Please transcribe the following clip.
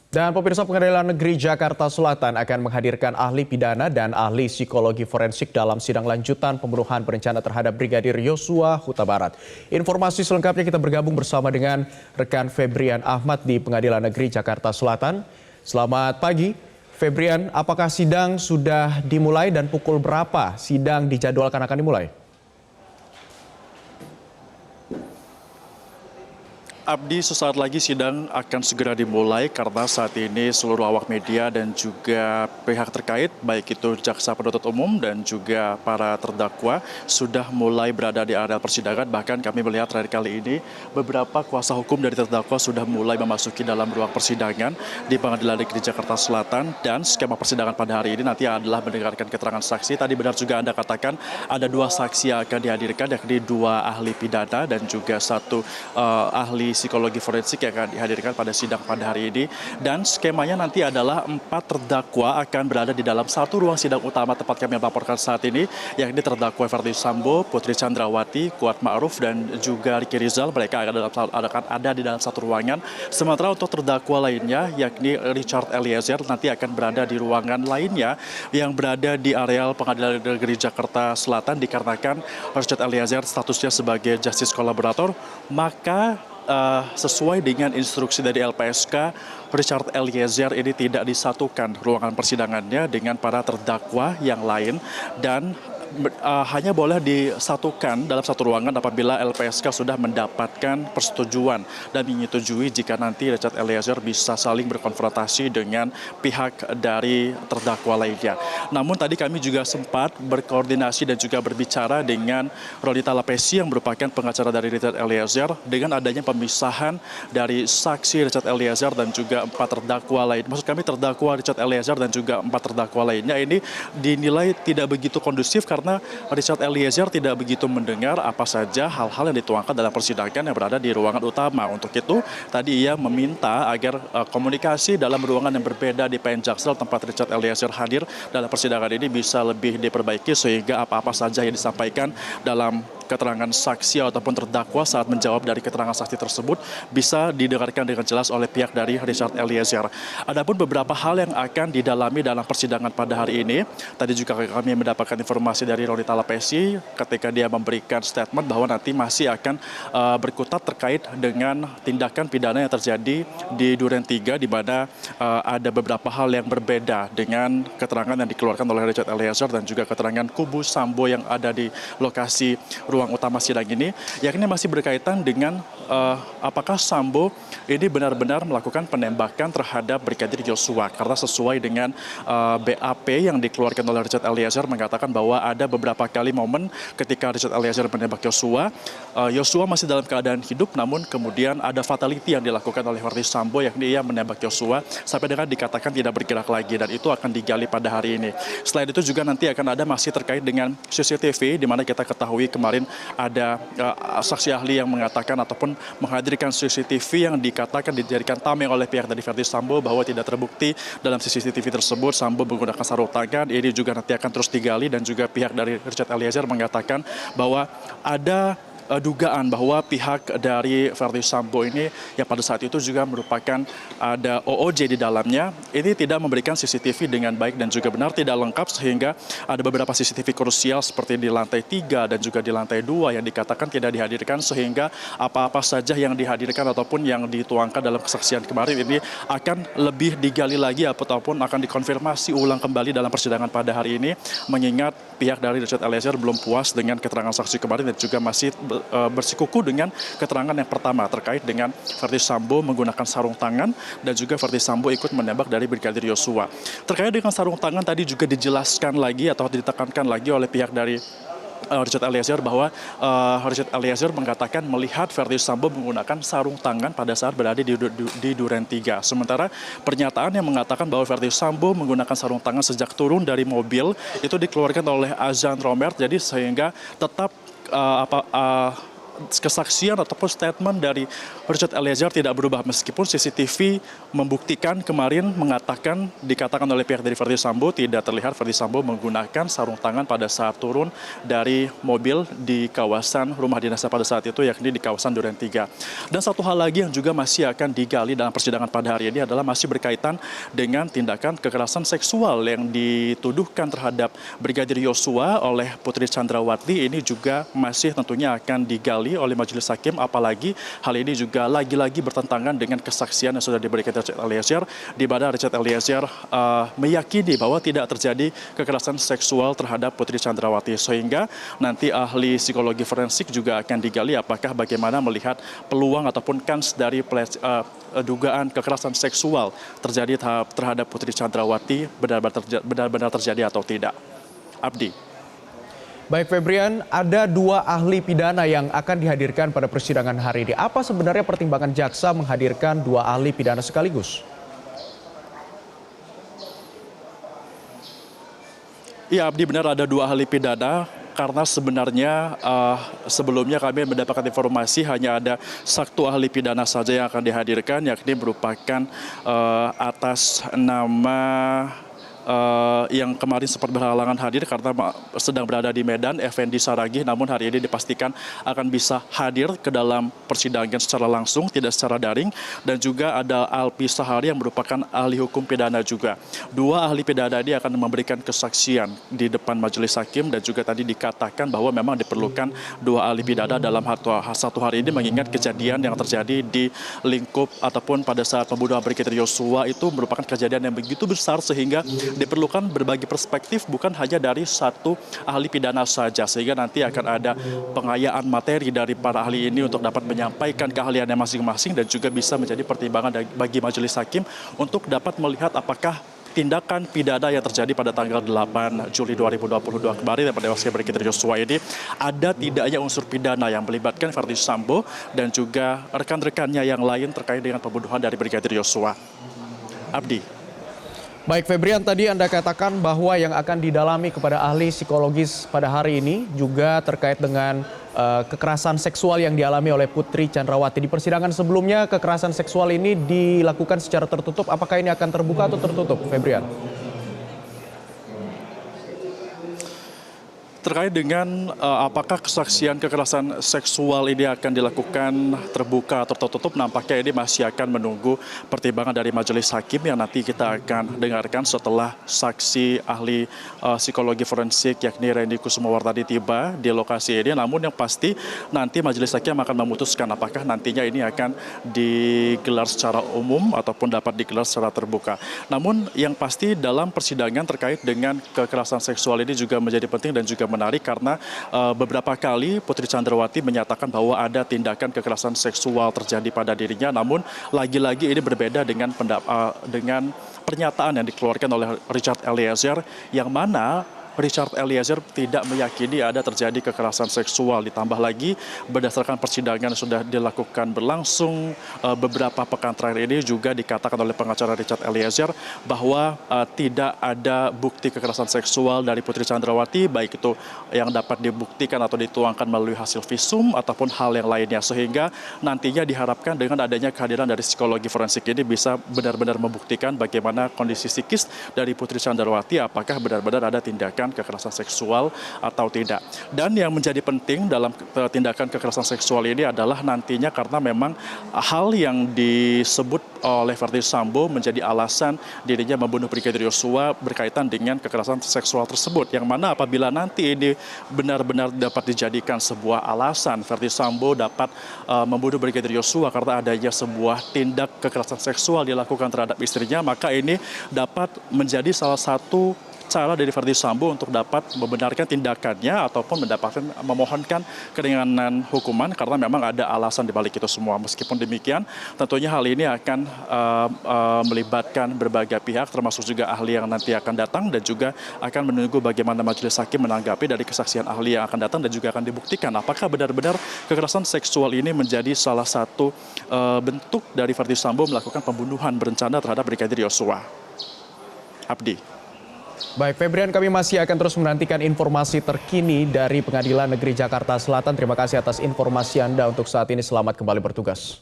Dan pemirsa, Pengadilan Negeri Jakarta Selatan akan menghadirkan ahli pidana dan ahli psikologi forensik dalam sidang lanjutan pembunuhan berencana terhadap Brigadir Yosua Huta Barat. Informasi selengkapnya kita bergabung bersama dengan rekan Febrian Ahmad di Pengadilan Negeri Jakarta Selatan. Selamat pagi, Febrian. Apakah sidang sudah dimulai dan pukul berapa sidang dijadwalkan akan dimulai? Abdi, sesaat lagi sidang akan segera dimulai karena saat ini seluruh awak media dan juga pihak terkait, baik itu jaksa penuntut umum dan juga para terdakwa, sudah mulai berada di area persidangan. Bahkan kami melihat terakhir kali ini beberapa kuasa hukum dari terdakwa sudah mulai memasuki dalam ruang persidangan di Pengadilan Negeri Jakarta Selatan. Dan skema persidangan pada hari ini nanti adalah mendengarkan keterangan saksi. Tadi benar juga Anda katakan ada dua saksi yang akan dihadirkan, yakni dua ahli pidana dan juga satu ahli psikologi forensik yang akan dihadirkan pada sidang pada hari ini. Dan skemanya nanti adalah 4 terdakwa akan berada di dalam satu ruang sidang utama tempat kami melaporkan saat ini, yakni terdakwa Verdi Sambo, Putri Chandrawati, Kuat Ma'ruf, dan juga Ricky Rizal. Mereka akan ada di dalam satu ruangan. Sementara untuk terdakwa lainnya, yakni Richard Eliezer, nanti akan berada di ruangan lainnya yang berada di areal Pengadilan Negeri Jakarta Selatan, dikarenakan Richard Eliezer statusnya sebagai justice collaborator. Maka sesuai dengan instruksi dari LPSK, Richard Eliezer ini tidak disatukan ruangan persidangannya dengan para terdakwa yang lain dan hanya boleh disatukan dalam satu ruangan apabila LPSK sudah mendapatkan persetujuan dan menyetujui jika nanti Richard Eliezer bisa saling berkonfrontasi dengan pihak dari terdakwa lainnya. Namun tadi kami juga sempat berkoordinasi dan juga berbicara dengan Rolita Lapesi yang merupakan pengacara dari Richard Eliezer, dengan adanya pemisahan dari saksi Richard Eliezer dan juga 4 terdakwa lain. Maksud kami terdakwa Richard Eliezer dan juga 4 terdakwa lainnya ini dinilai tidak begitu kondusif karena Richard Eliezer tidak begitu mendengar apa saja hal-hal yang dituangkan dalam persidangan yang berada di ruangan utama. Untuk itu, tadi ia meminta agar komunikasi dalam ruangan yang berbeda di PN Jaksel tempat Richard Eliezer hadir dalam persidangan ini bisa lebih diperbaiki sehingga apa-apa saja yang disampaikan dalam keterangan saksi ataupun terdakwa saat menjawab dari keterangan saksi tersebut bisa didengarkan dengan jelas oleh pihak dari Richard Eliezer. Adapun beberapa hal yang akan didalami dalam persidangan pada hari ini, tadi juga kami mendapatkan informasi dari Rolita Lapesi ketika dia memberikan statement bahwa nanti masih akan berkutat terkait dengan tindakan pidana yang terjadi di Duren 3, di mana ada beberapa hal yang berbeda dengan keterangan yang dikeluarkan oleh Richard Eliezer dan juga keterangan kubu Sambo yang ada di lokasi ruang utama sidang ini, yakni masih berkaitan dengan apakah Sambo ini benar-benar melakukan penembakan terhadap Brigadir Yosua, karena sesuai dengan BAP yang dikeluarkan oleh Richard Eliezer mengatakan bahwa ada beberapa kali momen ketika Richard Eliezer menembak Yosua, Yosua masih dalam keadaan hidup, namun kemudian ada fatality yang dilakukan oleh Verdi Sambo, yakni ia menembak Yosua sampai dengan dikatakan tidak bergerak lagi, dan itu akan digali pada hari ini. Selain itu juga nanti akan ada masih terkait dengan CCTV, di mana kita ketahui kemarin ada saksi ahli yang mengatakan ataupun menghadirkan CCTV yang dikatakan dijadikan tameng oleh pihak dari Verdi Sambo bahwa tidak terbukti dalam CCTV tersebut Sambo menggunakan sarung tangan. Ini juga nanti akan terus digali, dan juga pihak dari Richard Eliezer mengatakan bahwa ada dugaan bahwa pihak dari Verdi Sambo ini yang pada saat itu juga merupakan ada OOJ di dalamnya, ini tidak memberikan CCTV dengan baik dan juga benar, tidak lengkap, sehingga ada beberapa CCTV krusial seperti di lantai 3 dan juga di lantai 2 yang dikatakan tidak dihadirkan, sehingga apa-apa saja yang dihadirkan ataupun yang dituangkan dalam kesaksian kemarin ini akan lebih digali lagi ataupun akan dikonfirmasi ulang kembali dalam persidangan pada hari ini, mengingat pihak dari Richard Eliezer belum puas dengan keterangan saksi kemarin dan juga masih bersikuku dengan keterangan yang pertama terkait dengan Verdi Sambo menggunakan sarung tangan dan juga Verdi Sambo ikut menembak dari Brigadir Yosua. Terkait dengan sarung tangan tadi juga dijelaskan lagi atau ditekankan lagi oleh pihak dari Richard Eliezer bahwa Richard Eliezer mengatakan melihat Verdi Sambo menggunakan sarung tangan pada saat berada di Duren 3. Sementara pernyataan yang mengatakan bahwa Verdi Sambo menggunakan sarung tangan sejak turun dari mobil itu dikeluarkan oleh Azan Romert, jadi sehingga tetap kesaksian ataupun statement dari Richard Eliezer tidak berubah meskipun CCTV membuktikan kemarin dikatakan oleh pihak dari Verdi Sambo tidak terlihat Verdi Sambo menggunakan sarung tangan pada saat turun dari mobil di kawasan rumah dinasnya pada saat itu, yakni di kawasan Duren 3. Dan satu hal lagi yang juga masih akan digali dalam persidangan pada hari ini adalah masih berkaitan dengan tindakan kekerasan seksual yang dituduhkan terhadap Brigadir Yosua oleh Putri Chandrawati. Ini juga masih tentunya akan digali oleh majelis hakim, apalagi hal ini juga lagi-lagi bertentangan dengan kesaksian yang sudah diberikan Richard Eliezer, di mana Richard Eliezer meyakini bahwa tidak terjadi kekerasan seksual terhadap Putri Chandrawati, sehingga nanti ahli psikologi forensik juga akan digali apakah bagaimana melihat peluang ataupun kans dari dugaan kekerasan seksual terjadi terhadap Putri Chandrawati benar-benar terjadi atau tidak. Abdi. Baik Febrian, ada 2 ahli pidana yang akan dihadirkan pada persidangan hari ini. Apa sebenarnya pertimbangan jaksa menghadirkan 2 ahli pidana sekaligus? Iya Abdi, benar ada 2 ahli pidana. Karena sebenarnya sebelumnya kami mendapatkan informasi hanya ada 1 ahli pidana saja yang akan dihadirkan, yakni merupakan atas nama yang kemarin sempat berhalangan hadir karena sedang berada di Medan, Effendi Saragih, namun hari ini dipastikan akan bisa hadir ke dalam persidangan secara langsung, tidak secara daring. Dan juga ada Alpi Sahari yang merupakan ahli hukum pidana juga. 2 ahli pidana ini akan memberikan kesaksian di depan majelis hakim, dan juga tadi dikatakan bahwa memang diperlukan 2 ahli pidana dalam satu hari ini, mengingat kejadian yang terjadi di lingkup ataupun pada saat pembunuhan Brigadir Yosua itu merupakan kejadian yang begitu besar sehingga diperlukan berbagi perspektif bukan hanya dari 1 ahli pidana saja, sehingga nanti akan ada pengayaan materi dari para ahli ini untuk dapat menyampaikan keahliannya masing-masing dan juga bisa menjadi pertimbangan bagi majelis hakim untuk dapat melihat apakah tindakan pidana yang terjadi pada tanggal 8 Juli 2022 kemarin yang menewaskan Brigadir Yosua ini ada tidaknya unsur pidana yang melibatkan Verdi Sambo dan juga rekan-rekannya yang lain terkait dengan pembunuhan dari Brigadir Yosua. Abdi. Baik Febrian, tadi Anda katakan bahwa yang akan didalami kepada ahli psikologis pada hari ini juga terkait dengan kekerasan seksual yang dialami oleh Putri Chandrawati. Di persidangan sebelumnya kekerasan seksual ini dilakukan secara tertutup. Apakah ini akan terbuka atau tertutup, Febrian? Terkait dengan apakah kesaksian kekerasan seksual ini akan dilakukan terbuka atau tertutup, nampaknya ini masih akan menunggu pertimbangan dari majelis hakim yang nanti kita akan dengarkan setelah saksi ahli psikologi forensik yakni Randy Kusumawardhani tiba di lokasi ini. Namun yang pasti nanti majelis hakim akan memutuskan apakah nantinya ini akan digelar secara umum ataupun dapat digelar secara terbuka. Namun yang pasti dalam persidangan terkait dengan kekerasan seksual ini juga menjadi penting dan juga menarik karena beberapa kali Putri Chandrawati menyatakan bahwa ada tindakan kekerasan seksual terjadi pada dirinya, namun lagi-lagi ini berbeda dengan pernyataan yang dikeluarkan oleh Richard Eliezer, yang mana Richard Eliezer tidak meyakini ada terjadi kekerasan seksual. Ditambah lagi berdasarkan persidangan yang sudah dilakukan berlangsung beberapa pekan terakhir ini juga dikatakan oleh pengacara Richard Eliezer bahwa tidak ada bukti kekerasan seksual dari Putri Chandrawati, baik itu yang dapat dibuktikan atau dituangkan melalui hasil visum ataupun hal yang lainnya, sehingga nantinya diharapkan dengan adanya kehadiran dari psikologi forensik ini bisa benar-benar membuktikan bagaimana kondisi psikis dari Putri Chandrawati, apakah benar-benar ada tindakan kekerasan seksual atau tidak. Dan yang menjadi penting dalam tindakan kekerasan seksual ini adalah nantinya karena memang hal yang disebut oleh Verdi Sambo menjadi alasan dirinya membunuh Brigadir Yosua berkaitan dengan kekerasan seksual tersebut, yang mana apabila nanti ini benar-benar dapat dijadikan sebuah alasan Verdi Sambo dapat membunuh Brigadir Yosua karena adanya sebuah tindak kekerasan seksual dilakukan terhadap istrinya, maka ini dapat menjadi salah satu cara dari Verdi Sambo untuk dapat membenarkan tindakannya ataupun memohonkan keringanan hukuman karena memang ada alasan di balik itu semua. Meskipun demikian, tentunya hal ini akan melibatkan berbagai pihak termasuk juga ahli yang nanti akan datang dan juga akan menunggu bagaimana majelis hakim menanggapi dari kesaksian ahli yang akan datang dan juga akan dibuktikan apakah benar-benar kekerasan seksual ini menjadi salah satu bentuk dari Verdi Sambo melakukan pembunuhan berencana terhadap Brigadir Yosua. Abdi. Baik, Febrian, kami masih akan terus menantikan informasi terkini dari Pengadilan Negeri Jakarta Selatan. Terima kasih atas informasi Anda untuk saat ini. Selamat kembali bertugas.